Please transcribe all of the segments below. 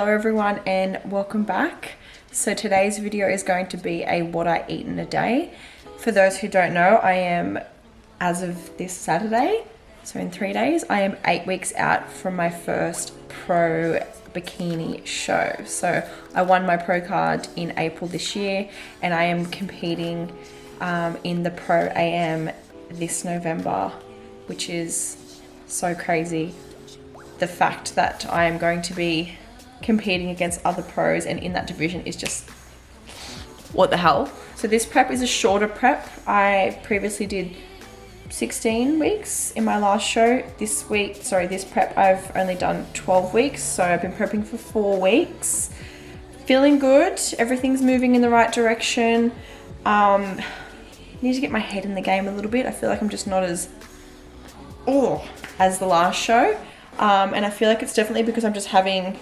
Hello everyone and welcome back. So today's video is going to be a what I eat in a day. For those who don't know, I am, as of this Saturday, so in 3 days, I am 8 weeks out from my first pro bikini show. So I won my pro card in April this year and I am competing in the Pro AM this November, which is so crazy. The fact that I am going to be competing against other pros and in that division is just, what the hell? So this prep is a shorter prep. I previously did 16 weeks in my last show. This prep I've only done 12 weeks. So I've been prepping for 4 weeks. Feeling good. Everything's moving in the right direction. Need to get my head in the game a little bit. I feel like I'm just not as the last show. And I feel like it's definitely because I'm just having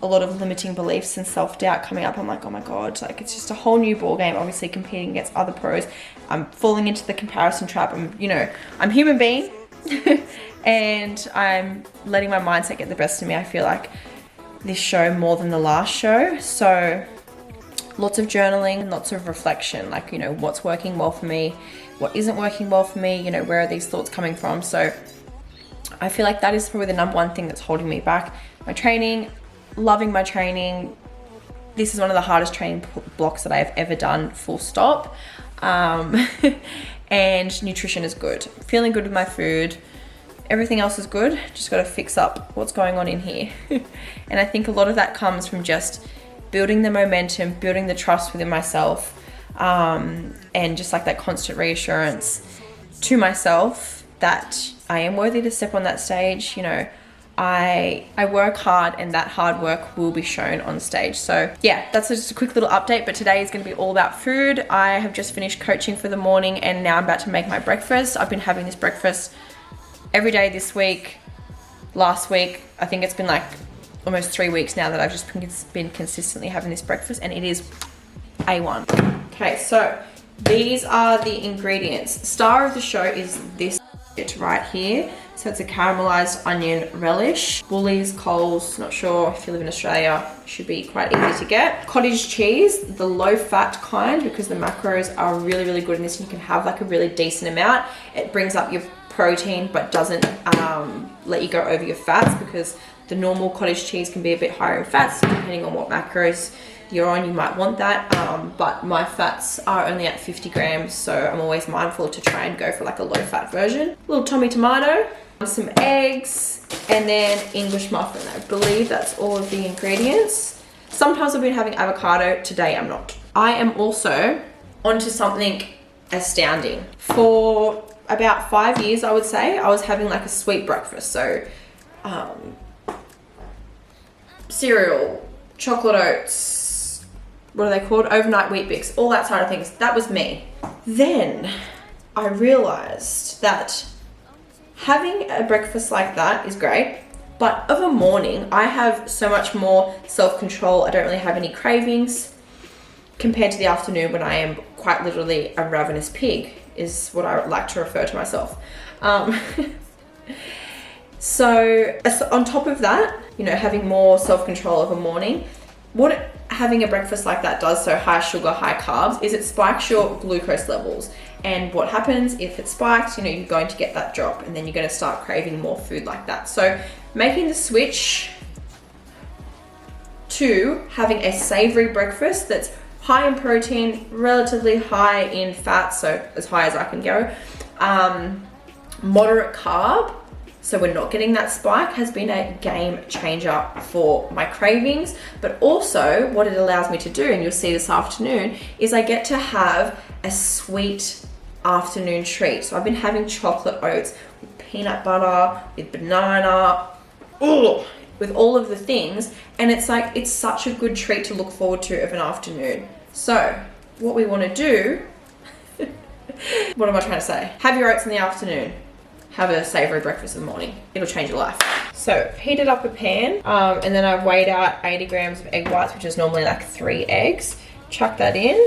a lot of limiting beliefs and self-doubt coming up. I'm like, oh my God, like it's just a whole new ball game, obviously competing against other pros. I'm falling into the comparison trap. I'm a human being and I'm letting my mindset get the best of me. I feel like this show more than the last show. So lots of journaling, lots of reflection, like, what's working well for me, what isn't working well for me, where are these thoughts coming from? So I feel like that is probably the number one thing that's holding me back. My training, loving my training. This is one of the hardest training blocks that I have ever done, full stop. And nutrition is good. Feeling good with my food. Everything else is good. Just got to fix up what's going on in here. And I think a lot of that comes from just building the momentum, building the trust within myself, and just like that constant reassurance to myself that I am worthy to step on that stage. I work hard and that hard work will be shown on stage. So yeah, that's just a quick little update, but today is going to be all about food. I have just finished coaching for the morning and now I'm about to make my breakfast. I've been having this breakfast every day this week. Last week, I think it's been like almost 3 weeks now that I've just been consistently having this breakfast and it is A1. Okay, so these are the ingredients. Star of the show is this right here. So it's a caramelized onion relish. Woolies, Coles, not sure if you live in Australia, should be quite easy to get. Cottage cheese, the low fat kind, because the macros are really, really good in this and you can have like a really decent amount. It brings up your protein but doesn't let you go over your fats, because the normal cottage cheese can be a bit higher in fats. So depending on what macros you're on, you might want that, but my fats are only at 50 grams, so I'm always mindful to try and go for like a low fat version. A little Tommy tomato, some eggs, and then English muffin. I believe that's all of the ingredients. Sometimes I've been having avocado, today I'm not. I am also onto something astounding. For about 5 years, I would say, I was having like a sweet breakfast. So cereal, chocolate oats, what are they called? Overnight wheat bix, all that side of things. That was me. Then I realized that having a breakfast like that is great, but of a morning, I have so much more self-control. I don't really have any cravings compared to the afternoon when I am quite literally a ravenous pig, is what I like to refer to myself. So on top of that, having more self-control of a morning, what having a breakfast like that does, so high sugar, high carbs, is it spikes your glucose levels. And what happens if it spikes, you're going to get that drop and then you're going to start craving more food like that. So making the switch to having a savory breakfast that's high in protein, relatively high in fat, so as high as I can go, moderate carb, so we're not getting that spike, has been a game changer for my cravings. But also what it allows me to do, and you'll see this afternoon, is I get to have a sweet afternoon treat. So I've been having chocolate oats with peanut butter, with banana, with all of the things. And it's like, it's such a good treat to look forward to of an afternoon. So what we want to do, what am I trying to say? Have your oats in the afternoon. Have a savory breakfast in the morning. It'll change your life. So heated up a pan, and then I've weighed out 80 grams of egg whites, which is normally like 3 eggs. Chuck that in,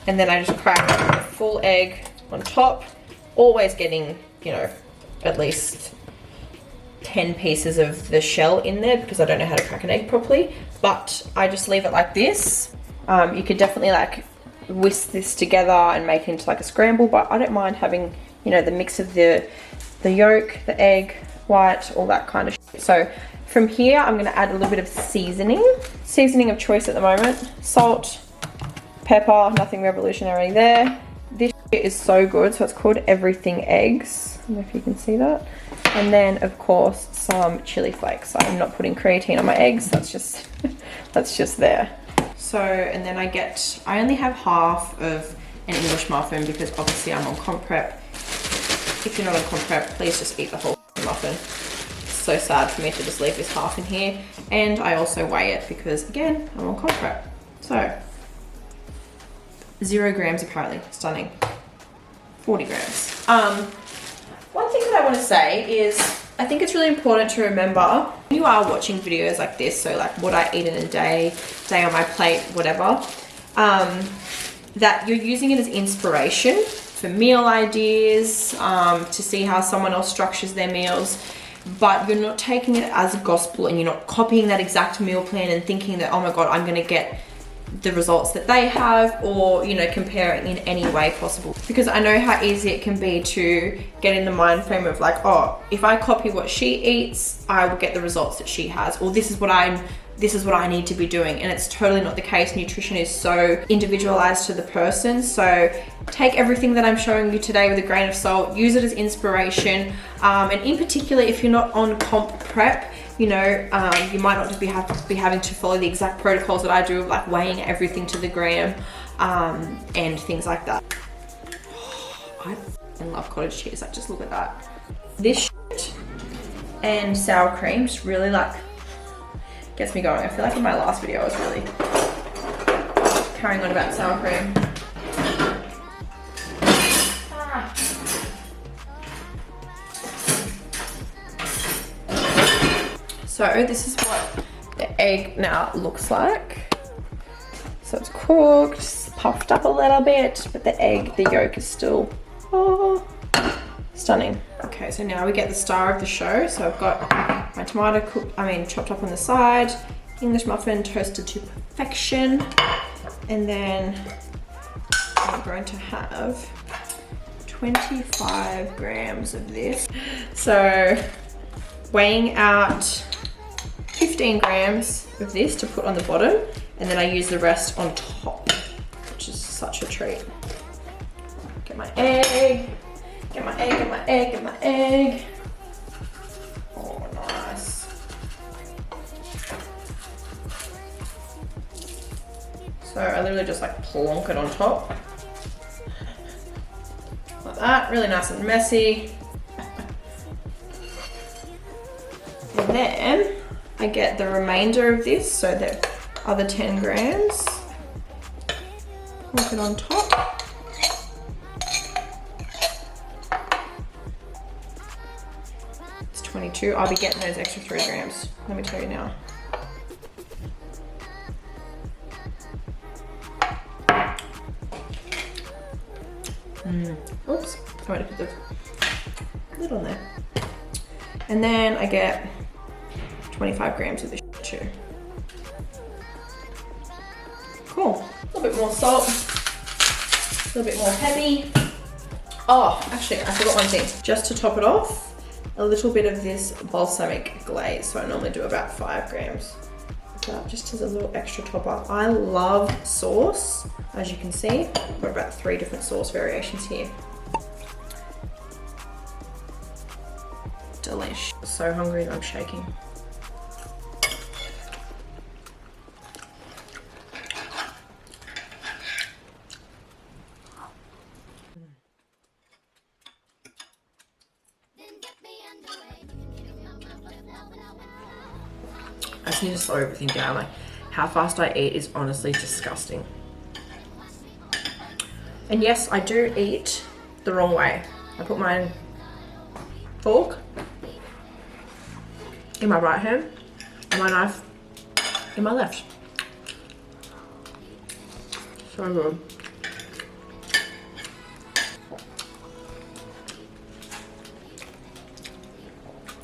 and then I just crack a full egg on top, always getting, at least 10 pieces of the shell in there because I don't know how to crack an egg properly. but I just leave it like this. You could definitely like whisk this together and make it into like a scramble, but I don't mind having, you know, the mix of the yolk, the egg, white, all that kind of shit. So from here, I'm gonna add a little bit of seasoning of choice at the moment. Salt, pepper, nothing revolutionary there. This shit is so good, so it's called Everything Eggs. I don't know if you can see that. And then of course some chili flakes. I'm not putting creatine on my eggs, that's just that's just there. So, and then I only have half of an English muffin because obviously I'm on comp prep. If you're not on comp prep, please just eat the whole muffin. It's so sad for me to just leave this half in here. And I also weigh it because again, I'm on comp prep. So 0 grams apparently, stunning. 40 grams. One thing that I want to say is I think it's really important to remember when you are watching videos like this, so like what I eat in a day on my plate, whatever, that you're using it as inspiration for meal ideas, to see how someone else structures their meals, but you're not taking it as gospel and you're not copying that exact meal plan and thinking that, oh my God, I'm going to get the results that they have, or, you know, comparing in any way possible. Because I know how easy it can be to get in the mind frame of like, oh, if I copy what she eats, I will get the results that she has, or this is what I need to be doing. And it's totally not the case. Nutrition is so individualized to the person. So take everything that I'm showing you today with a grain of salt, use it as inspiration. And in particular, if you're not on comp prep, you know, you might not be having to follow the exact protocols that I do, of like weighing everything to the gram, and things like that. I love cottage cheese. Like, just look at that. This shit and sour cream just really like gets me going. I feel like in my last video I was really carrying on about sour cream. So this is what the egg now looks like. So it's cooked, it's puffed up a little bit, but the yolk is still, stunning. Okay, so now we get the star of the show. So I've got my tomato chopped up on the side, English muffin toasted to perfection, and then I'm going to have 25 grams of this. So weighing out 15 grams of this to put on the bottom, and then I use the rest on top, which is such a treat. Get my egg, get my egg, get my egg, get my egg. Oh, nice. So I literally just like plonk it on top. Like that, really nice and messy. And then I get the remainder of this, so the other 10 grams. Plonk it on top. It's 22. I'll be getting those extra 3 grams. Let me tell you now. Oops. I want to put the lid on there. And then I get 25 grams of this too. Cool. A little bit more salt, a little bit more heavy. Oh, actually, I forgot one thing. Just to top it off, a little bit of this balsamic glaze. So I normally do about 5 grams. Just as a little extra top up. I love sauce, as you can see. I've got about 3 different sauce variations here. Delish. So hungry that I'm shaking. I just need to slow everything down. Like, how fast I eat is honestly disgusting. And yes, I do eat the wrong way. I put my fork in my right hand and my knife in my left. So good.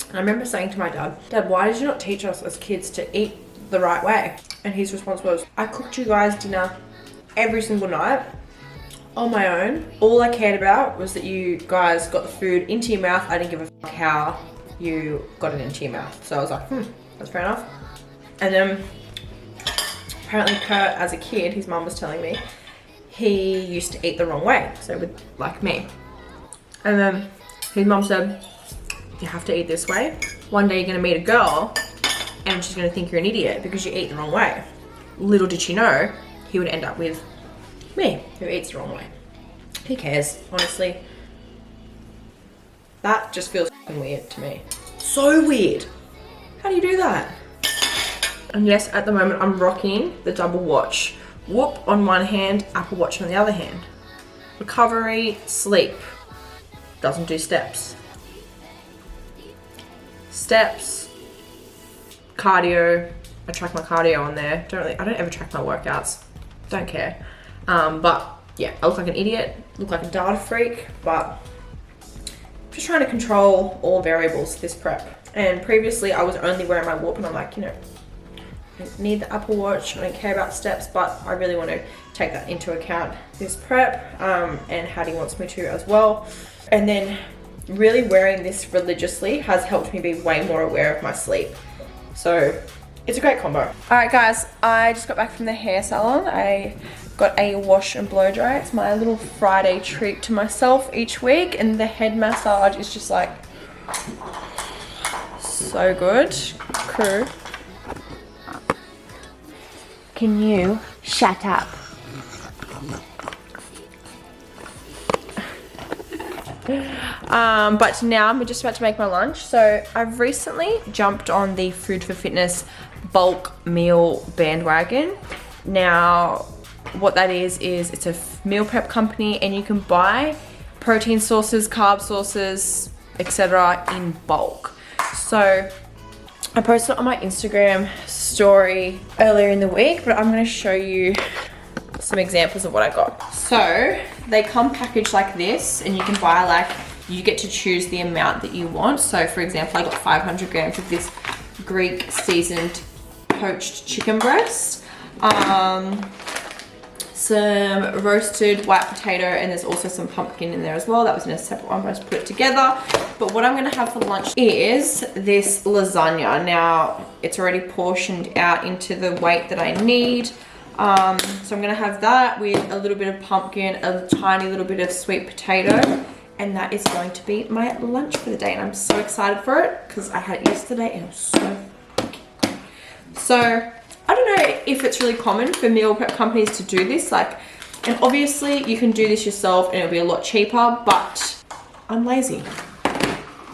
And I remember saying to my dad, "Dad, why did you not teach us as kids to eat the right way. And his response was, I cooked you guys dinner every single night on my own. All I cared about was that you guys got the food into your mouth. I didn't give a fuck how you got it into your mouth. So I was like, that's fair enough. And then apparently Kurt, as a kid, his mum was telling me, he used to eat the wrong way, so with like me. And then his mum said, you have to eat this way. One day you're gonna meet a girl and she's gonna think you're an idiot because you eat the wrong way. Little did she know, he would end up with me, who eats the wrong way. Who cares, honestly? That just feels fucking weird to me. So weird. How do you do that? And yes, at the moment I'm rocking the double watch. Whoop on one hand, Apple Watch on the other hand. Recovery, sleep. Doesn't do steps. Steps, cardio. I track my cardio on there. I don't ever track my workouts. Don't care. But yeah, I look like an idiot, look like a data freak, but I'm just trying to control all variables this prep. And previously I was only wearing my Whoop and I'm like, you know, I don't need the Apple Watch, I don't care about steps, but I really want to take that into account this prep, and Hattie wants me to as well. And then really wearing this religiously has helped me be way more aware of my sleep. So it's a great combo. All right guys, I just got back from the hair salon. I got a wash and blow dry. It's my little Friday treat to myself each week, and the head massage is just like so good. Crew, can you shut up? But now I'm just about to make my lunch. So I've recently jumped on the Food for Fitness bulk meal bandwagon. Now what that is it's a meal prep company, and you can buy protein sources, carb sources, etc. in bulk. So I posted on my Instagram story earlier in the week, but I'm going to show you some examples of what I got. So they come packaged like this, and you can buy, like, you get to choose the amount that you want. So for example, I got 500 grams of this Greek seasoned poached chicken breast, some roasted white potato, and there's also some pumpkin in there as well. That was in a separate one, but I just put it together. But what I'm gonna have for lunch is this lasagna. Now it's already portioned out into the weight that I need. So I'm gonna have that with a little bit of pumpkin, a tiny little bit of sweet potato, and that is going to be my lunch for the day. And I'm so excited for it because I had it yesterday and it was so fucking good. So I don't know if it's really common for meal prep companies to do this, like, and obviously you can do this yourself and it'll be a lot cheaper, but I'm lazy,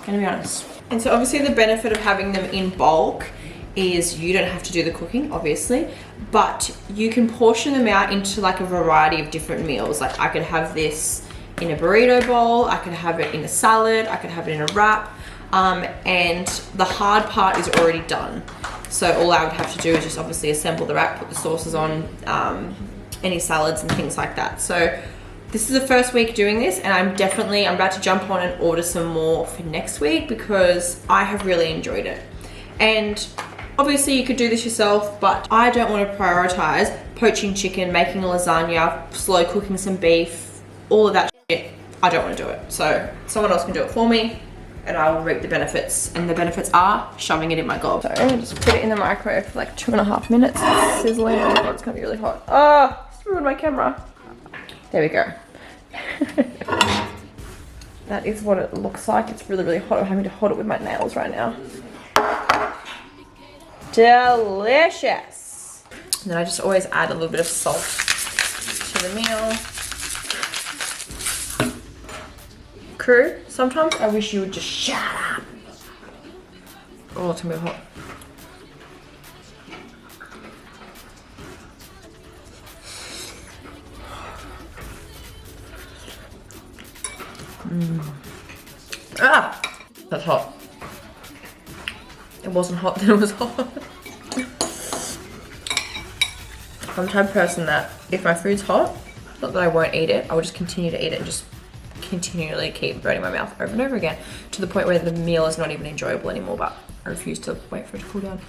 gonna be honest. And so obviously the benefit of having them in bulk is you don't have to do the cooking, obviously, but you can portion them out into like a variety of different meals. Like I could have this in a burrito bowl, I could have it in a salad, I could have it in a wrap, and the hard part is already done. So all I would have to do is just obviously assemble the wrap, put the sauces on, any salads and things like that. So this is the first week doing this, and I'm about to jump on and order some more for next week because I have really enjoyed it. And obviously you could do this yourself, but I don't want to prioritize poaching chicken, making a lasagna, slow cooking some beef, all of that shit. I don't want to do it. So someone else can do it for me, and I will reap the benefits. And the benefits are shoving it in my gob. So I'm gonna just put it in the microwave for like 2.5 minutes. It's sizzling. Oh God, it's gonna be really hot. Oh, it's ruined my camera. There we go. That is what it looks like. It's really, really hot. I'm having to hold it with my nails right now. Delicious. And then I just always add a little bit of salt to the meal. Crew, sometimes I wish you would just shut up. Oh, it's gonna be hot. Ah, that's hot. It wasn't hot, then it was hot. I'm the type of person that if my food's hot, not that I won't eat it, I will just continue to eat it and just continually keep burning my mouth over and over again to the point where the meal is not even enjoyable anymore, but I refuse to wait for it to cool down.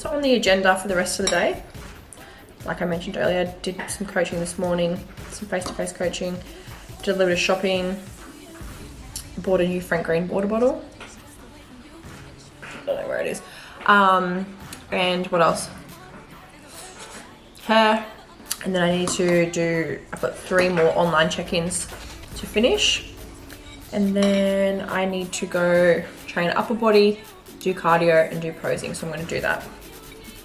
So on the agenda for the rest of the day, like I mentioned earlier, I did some coaching this morning, some face-to-face coaching, did a little bit of shopping, bought a new Frank Green water bottle. I don't know where it is. And what else? Hair. And then I need to do, I've got 3 more online check-ins to finish. And then I need to go train upper body, do cardio and do posing. So I'm going to do that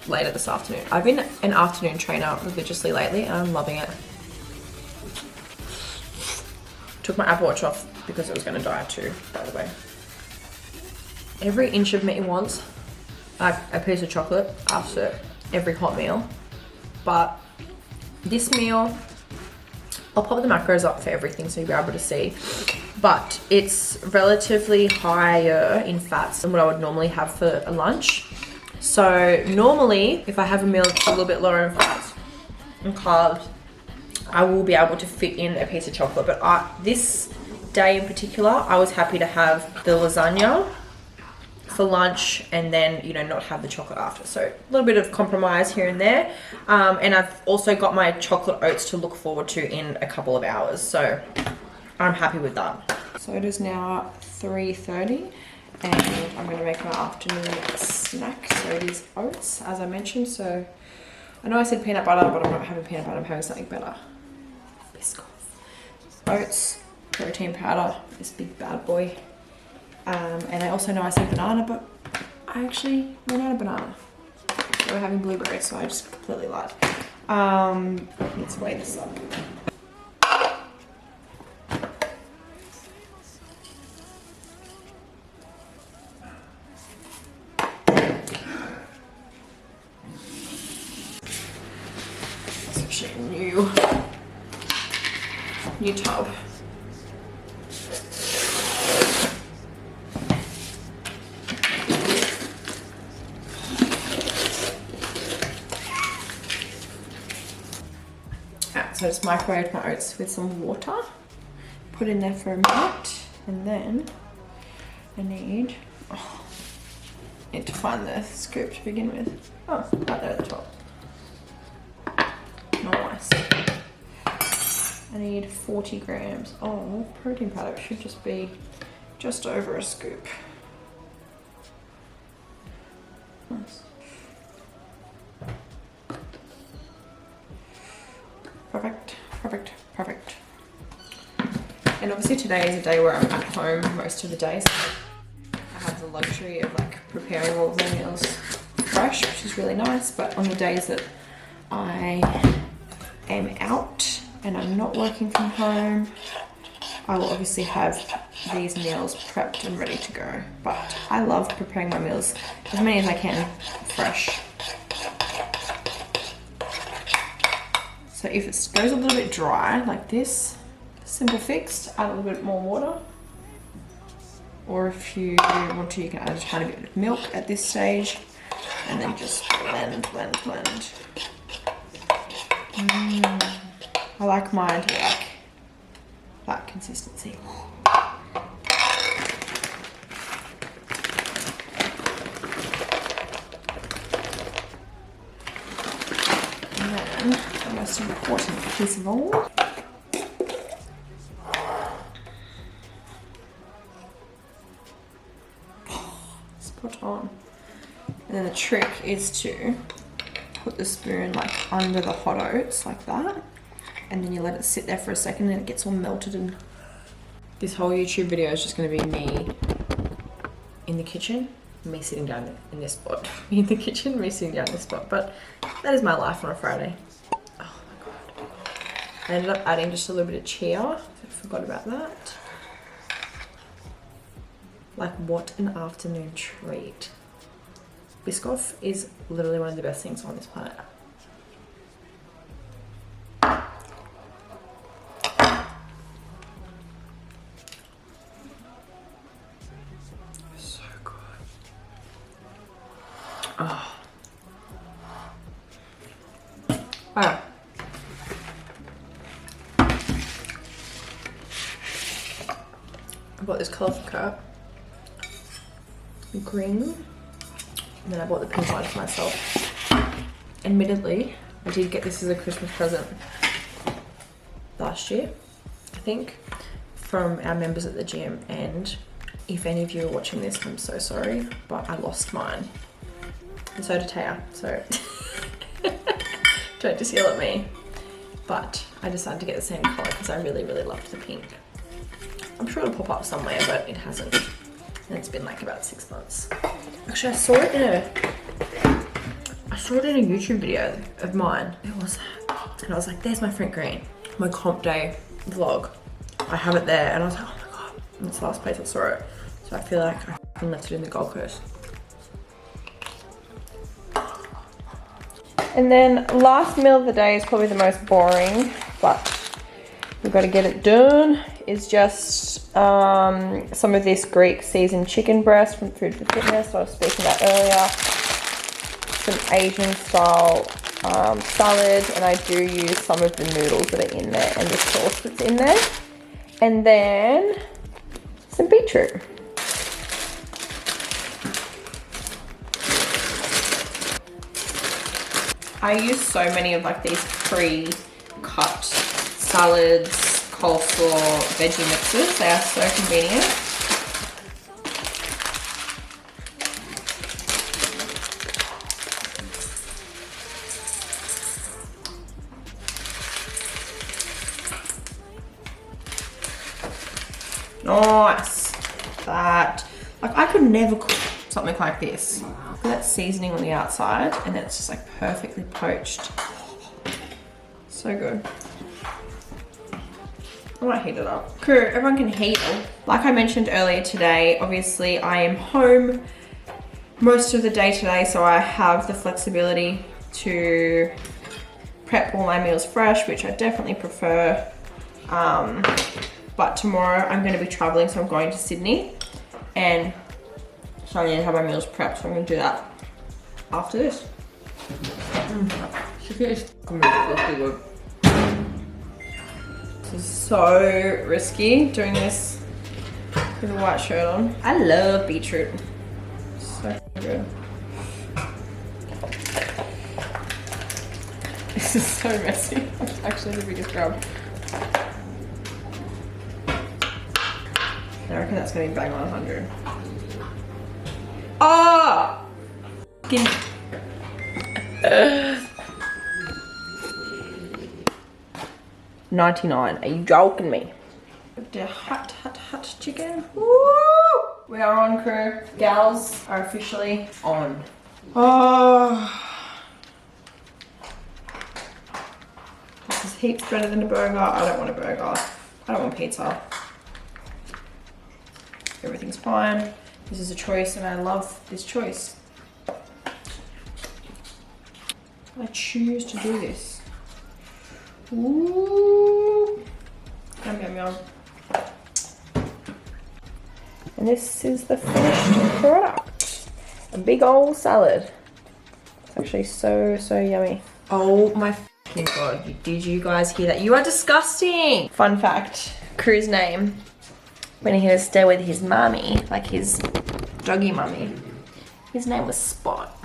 later this afternoon. I've been an afternoon trainer religiously lately and I'm loving it. Took my Apple Watch off because it was going to die too, by the way. Every inch of me wants a piece of chocolate after every hot meal. But this meal, I'll pop the macros up for everything so you'll be able to see. But it's relatively higher in fats than what I would normally have for a lunch. So normally, if I have a meal that's a little bit lower in fats and carbs, I will be able to fit in a piece of chocolate. But this day in particular, I was happy to have the lasagna for lunch and then, you know, not have the chocolate after. So a little bit of compromise here and there. And I've also got my chocolate oats to look forward to in a couple of hours. So I'm happy with that. So it is now 3:30 and I'm going to make my afternoon snack. So it is oats, as I mentioned. So I know I said peanut butter, but I'm not having peanut butter, I'm having something better. Biscoff. Oats, protein powder, this big bad boy. And I also know I said banana, but I actually ran out of banana. So we're having blueberries, so I just completely lied. Let's weigh this up. It's actually a new tub. So I just microwaved my oats with some water, put in there for a minute, and then I need to find the scoop to begin with. Oh, right there at the top. Nice. I need 40 grams of protein powder. It should just be just over a scoop. Nice. Perfect, perfect, perfect. And obviously today is a day where I'm at home most of the days. I have the luxury of like preparing all of my meals fresh, which is really nice. But on the days that I am out and I'm not working from home, I will obviously have these meals prepped and ready to go. But I love preparing my meals as many as I can fresh. So if it goes a little bit dry like this, simple fix, add a little bit more water. Or if you want to, you can add a tiny bit of milk at this stage and then just blend, blend, blend. I like mine to like that consistency. And then the most important piece of all, spot on. And then the trick is to put the spoon like under the hot oats like that, and then you let it sit there for a second and it gets all melted. And this whole YouTube video is just going to be me in the kitchen, me sitting down in this spot. Me in the kitchen, me sitting down in this spot. But that is my life on a Friday. Oh my god. I ended up adding just a little bit of chia. I forgot about that. Like, what an afternoon treat. Biscoff is literally one of the best things on this planet. So good. Oh. Alright. I bought this colourful cup. Green, And then I bought the pink one for myself. Admittedly, I did get this as a Christmas present last year, I think, from our members at the gym. And if any of you are watching this, I'm so sorry, but I lost mine. And so did Taya, so don't just yell at me. But I decided to get the same color because I really, really loved the pink. I'm sure it'll pop up somewhere, but it hasn't. And it's been like about 6 months. Actually, I saw it in a YouTube video of mine. It was, and I was like, there's my Frank Green, my comp day vlog. I have it there, and I was like, oh my god, that's the last place I saw it. So I feel like I left it in the Gold Coast. And then last meal of the day is probably the most boring, but we've got to get it done. Is just some of this Greek seasoned chicken breast from Food for Fitness I was speaking about earlier. Some Asian style salad, and I do use some of the noodles that are in there and the sauce that's in there. And then some beetroot. I use so many of like these pre-cut salads, coleslaw, veggie mixes. They are so convenient. Nice. That, like, I could never cook something like this. Look at that seasoning on the outside, and then it's just like perfectly poached. So good. I might heat it up. Crew, everyone can heat it. Like I mentioned earlier today, obviously I am home most of the day today, so I have the flexibility to prep all my meals fresh, which I definitely prefer. But tomorrow I'm going to be traveling, so I'm going to Sydney, and so I need to have my meals prepped, so I'm going to do that after this. This is so risky doing this with a white shirt on. I love beetroot. So good. This is so messy. It's actually the biggest job. I reckon that's gonna be bang on 100. Oh! 99. Are you joking me? The hot chicken. Woo! We are on, crew. Gals are officially on. Oh. This is heaps better than a burger. I don't want a burger. I don't want pizza. Everything's fine. This is a choice, and I love this choice. I choose to do this. Ooh. Yum, yum, yum. And this is the finished product. A big old salad. It's actually so, so yummy. Oh my fucking god. Did you guys hear that? You are disgusting. Fun fact, Crew's name, when he was stay with his mummy, like his doggy mummy, his name was Spot.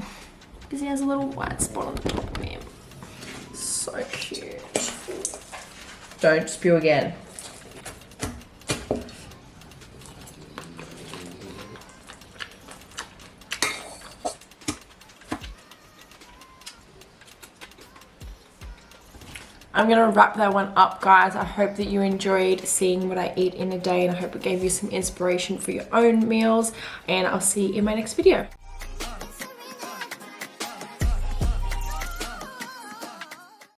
Because he has a little white spot on the top of him. So cute. Don't spew again. I'm gonna wrap that one up, guys. I hope that you enjoyed seeing what I eat in a day, and I hope it gave you some inspiration for your own meals, and I'll see you in my next video.